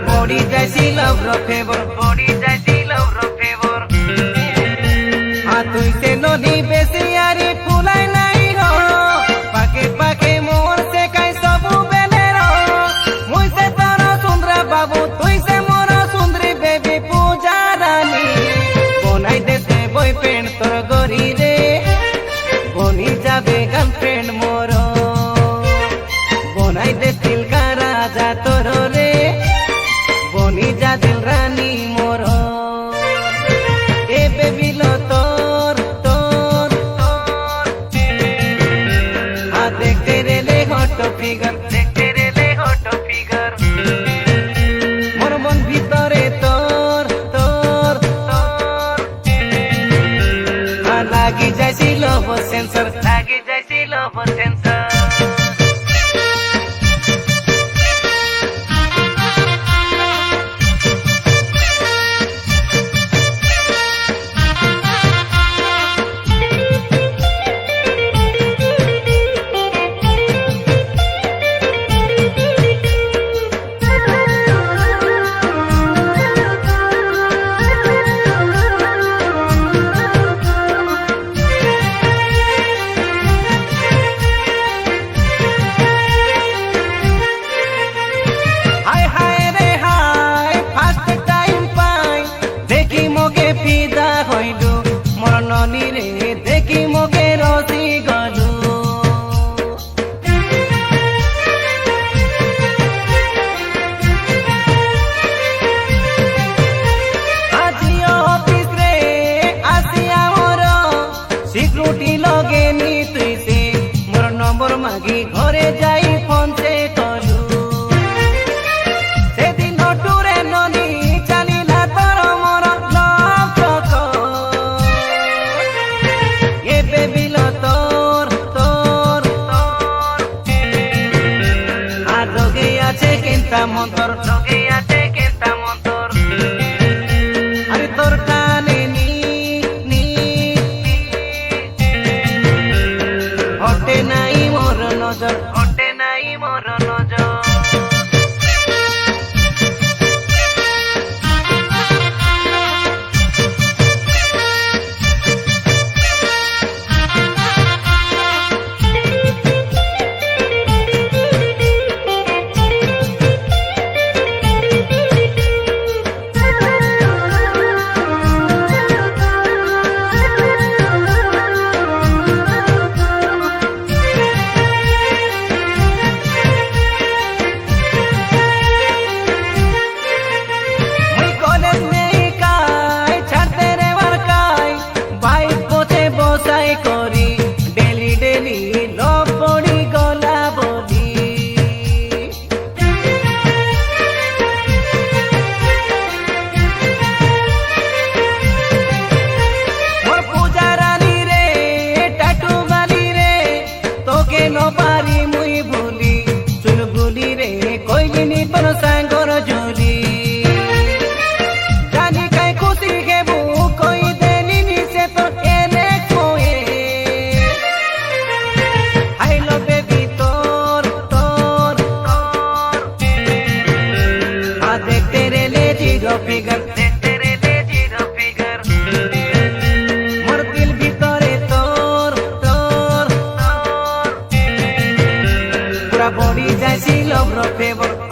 body jaisi love ro favor body jaisi love ro favor তুই সে নদী বেশি আরে ফুলাই নাই ro পাকে পাকে মোর সে কাই সবু বেলে ro মুই সে তোর সুন্দর বাবু তুই সে মোর সুন্দরী বেবি পূজা রানী বনাই দেতে বয়ফ্রেন্ড তোর গরি রে বনি যাবে গার্লফ্রেন্ড মোর বনাই দে দিল কা রাজা তোর রে বনি যা দিল রানী মোর এ বেবি লো তোর তোর আ দেখতে রে হট ফিগার দেখতে রে হট ফিগার মোর মন ভিতরে তোর তোর তোর লাগি যাইছিল সেন্সর লাগি যাইছিল সেন্সর দেখি মোকে রসি গলু আজি অফিস রে আসিয়া মোর সিকিউরিটি লগে নি তুই সে মোর নম্বর মাগি ঘরে যাই ফোন সে কলু সেদিন টুরে ননি চালিলা তোর মোর লভ চক মন্তর লগে আছে কেতা মন্তর আরে তোর কানে নি নি হটে নাই মোর নজর হটে নাই মোর নজর সাঙ্গর জুলি জানি কাই খুশি হেবু কই দেনি নিছে তো এনে কোয়ে আই লাভ বেবি তোর তোর তোর আ দেখতে রে জিরো ফিগার দেখতে রে জিরো ফিগার মোর দিল ভিতরে তোর তোর তোর পুরা বডি যাইছিল ব্রো ফেভার